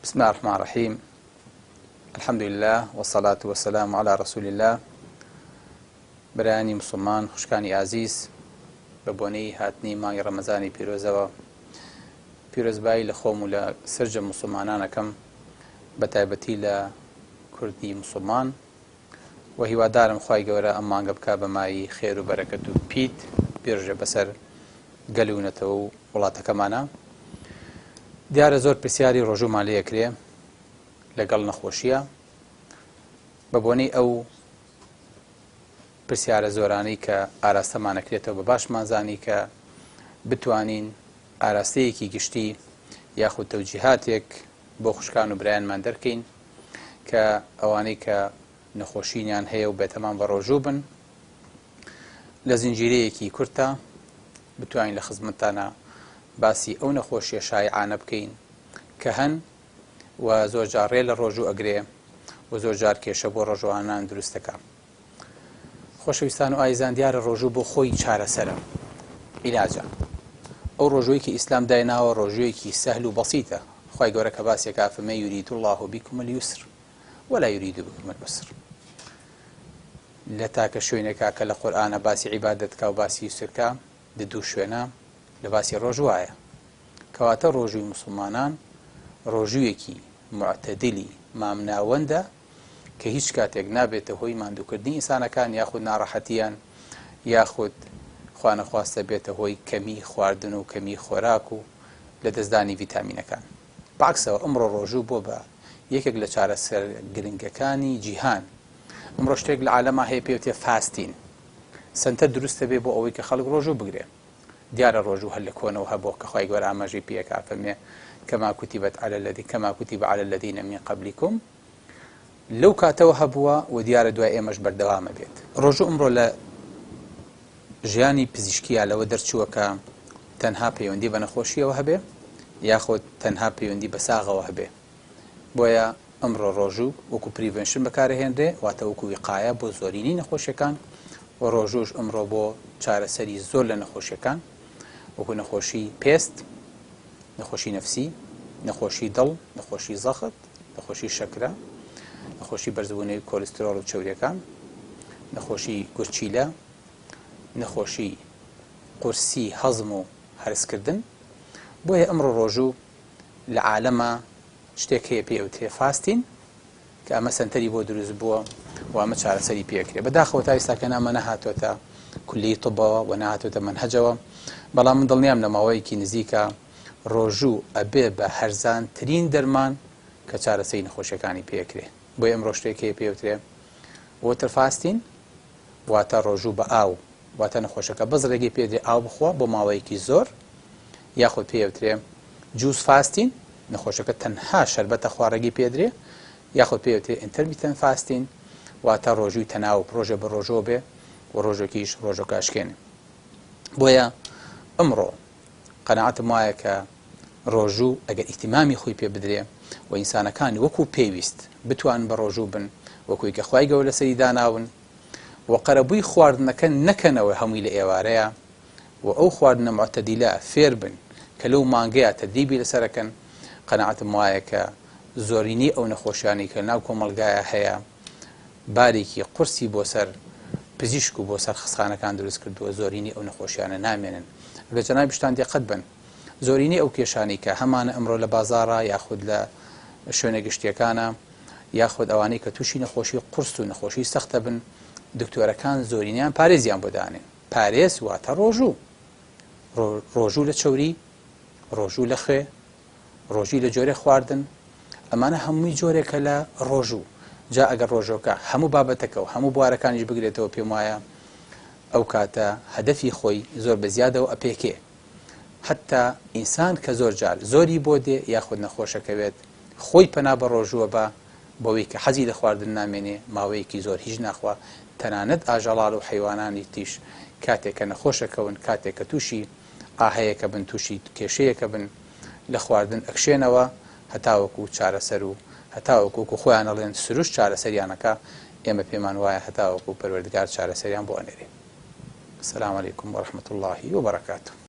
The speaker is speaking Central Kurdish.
بسم الله الرحمن الرحيم. الحمد لله والصلاة والسلام على رسول الله. برانی مسلمان خوشکانی عزیز، بە بۆنەی هاتنی مانگی ڕەمەزانی پیرۆزەوە پیرۆزبایی لە خۆم و لە سرجە مسلمانانەکەم، بە تایبەتی لە کوردی مسلمان، و هیوادارم خوای گەورە ئەم مانگە بکا بە مای خێر و بەرەکەت و پیت پێرژە بەسەر گەلوونەتەوە و وڵاتەکەمانە. دیارە زۆر پرسیاری ڕۆژومان لێ یەکرێ لەگەڵ نەخۆشیە، بە بۆنەی ئەو پرسیارە زۆرانەی کە ئاراستەمانەکرێتەوە بە باشمان زانی کە بتوانین ئاراستەیەکی گشتی یاخود تەوجیهاتێک بۆ خوشکان و برایانمان دەرکەین کە ئەوانەی کە نەخۆشینیان هەیە و بێتەمان بە ڕۆژوو بن لە زنجیرەیەکی کورتە بتوانین لە خزمەتتانە باسی ئەو نەخۆشیە شایعانە بکەین کە هەن و زۆر جار ڕێ لە ڕۆژوو ئەگرێ و زۆر جار کێشە بۆ ڕۆژوانان دروست دەکا. خۆشەویستان و ئایزان، دیارە ڕۆژوو بۆ خۆی چارەسەرە، عیلاجە. ئەو ڕۆژووی کە ئیسلام دایناوە ڕۆژوویەکی سەهل و بەسیتە. خوای گەورە کە باسێکا فەرمێ یورید الله بکم اليسر ولا یورید بکم العسر. لە تاکە شوێنێکا کە لە قورئانە باسی عیبادەتکا و باسی یوسرکا لە دوو شوێنە لە باسی ڕۆژوایە، کەواتە ڕۆژووی مسلمانان ڕۆژوویەکی معتەدلی مامناوەندە کە هیچ کاتێک نابێتە هۆی ماندووکردنی ئینسانەکان یاخود ناڕەحەتیان یاخود خوا نەخواستە بێتە هۆی کەمی خواردن و کەمی خۆراک و لە دەستدانی ڤیتامینەکان. بەعکسەوە ئەمڕۆ ڕۆژوو بۆ بە یەکێک لە چارەسەر گرنگەکانی جیهان. ئەمڕۆ شتێک لە عالەما هەیە پێوتێ فاستین، سەنتە دروستە بێ بۆ ئەوەی کە خەڵک ڕۆژوو بگرێ. دیارە ڕۆژوو هەر لە کۆنەوە هەبووە کە خوای گەورە ئاماژەی پێکا فەرمێ كما كتب على الذين من قبلكم. لەو کاتەوە هەبووە و دیارە دوای ئێمەش بەردەوامە بێت. ڕۆژوو ئەمڕۆ لە ژیانی پزیشکیە لەوە دەرچووە کە تەنها پەیوەندی بە نەخۆشیەوە هەبێ یاخود تەنها پەیوەندی بە ساغەوە هەبێ. بۆیە ئەمڕۆ ڕۆژوو وەکو پریڤێنشن بەکارەهێنرێ، واتە وەکو وقایە بۆ زۆرینی نەخۆشیەکان، و ڕۆژووش ئەمڕۆ بۆ چارەسەری زۆر لە نەخۆشیەکان وەکو نەخۆشی پێست، نەخۆشی نەفسی، نەخۆشی دڵ، نەخۆشی زەخت، نەخۆشی شەکرە، نەخۆشی بەرزبوونەوەی کۆلسترۆڵ و چەوریەکان، نەخۆشی گورچیلە، نەخۆشی قورسی هەزم و هەرسکردن. بۆیە ئەمڕۆ ڕۆژوو لە عالەما شتێک هەیە پێوتێ فاستین کە ئەمە سەنتەری بۆ دروست بووە و ئەمە چارەسەری پێکرێ. بەداخەوە تا ئێستا کە نامە نەهاتۆتە کولی طبەوە و نەهاتۆتە مەنهەجەوە، بەڵام من دڵنیام لە ماوەیەکی نزیکە ڕۆژوو ئەبێ بە هەرزانترین دەرمان کە چارەسەری نەخۆشیەکانی پێکرێ. بۆیە ئەمڕۆ شتێک هەیە پێوترێ وۆتر فاستین، واتە ڕۆژوو بە ئاو، واتە نەخۆشەکە بەس ڕێگەی پێدرێ ئاو بخوا بۆ ماوەیەکی زۆر، یاخود پێوترێ جووس فاستین، نەخۆشەکە تەنها شەربەتە خوا ڕێگەی پێدرێ، یاخود پێوترێ ئینتەرمیتەنت فاستین، واتە ڕۆژووی تەناوب ڕۆژێ بە ڕۆژۆ بێ و ڕۆژێکیش ڕۆژۆکە ئەشکێنێ. بۆیە ئەمڕۆ قەناعەتم وایە کە ڕۆژوو ئەگەر ئیهتیمامی خۆی پێ بدرێ و ئینسانەکانی وەکو پێویست بتوان بە ڕۆژوو بن وەکوی کە خوای گەورە لەسەری داناون و قەرەبووی خواردنەکە نەکەنەوە هەمووی لە ئێوارەیە و ئەو خواردنە معتەدیلە فێر بن کە لەو مانگەیە تەدریبی لەسەرەکەن، قەناعەتم وایە کە زۆرینی ئەو نەخۆشیانی کە ناو کۆمەلگایە هەیە بارێکی قورسی بۆ سەر پزیشک و بۆ سەر خستخانەکان دروست کردووە، زۆرینی ئەو نەخۆشیانە نامێنن. لە جەنابی شتان دقت بن، زۆرینی ئەو کێشانی کە هەمانە ئەمڕۆ لە بازاڕە یاخود لە شوێنە گشتیەکانە یاخود ئەوانەی کە تووشی نەخۆشی قورس و نەخۆشی سەختە بن، دکتۆرەکان زۆرینیان پارێزیان بۆ دانێن. پارێز واتە ڕۆژوو، ڕۆژوو لە چەوری، ڕۆژوو لە خوێ، ڕۆژی لە جۆرە خواردن، ئەمانە هەمووی جۆرێکە لە ڕۆژوو. جا ئەگەر ڕۆژۆکە هەموو بابەتەکە و هەموو بوارەکانیش بگرێتەوە، پێم وایە ئەو کاتە هەدەفی خۆی زۆر بەزیادەوە ئەپێکێ. حتا ئینسان کە زۆر جار زۆری بۆ دێ یاخود نەخۆشەکەوێت، خۆی پەنا بە ڕۆژووە بە بۆەوەی کە حەزی لە خواردن نامێنێ، ماوەیەکی زۆر هیچ ناخوا، تەنانەت ئاژەڵاڵ و حەیوانانی تیش کاتێک کە نەخۆشەکەون، کاتێک کە تووشی ئاهەیەکە بن، تووشی کێشەیەکە بن، لە خواردن ئەکشێنەوە هەتاوەکو چارەسەر و هەتاوەکو خۆیان ئەڵێن سروش چارەسەریانەکە. ئێمە پێمان وایە هەتاوەکو پەروەردگار چارەسەریان بۆ ئەنێرێ. السلام علیکم ورحمة الله وبركاته.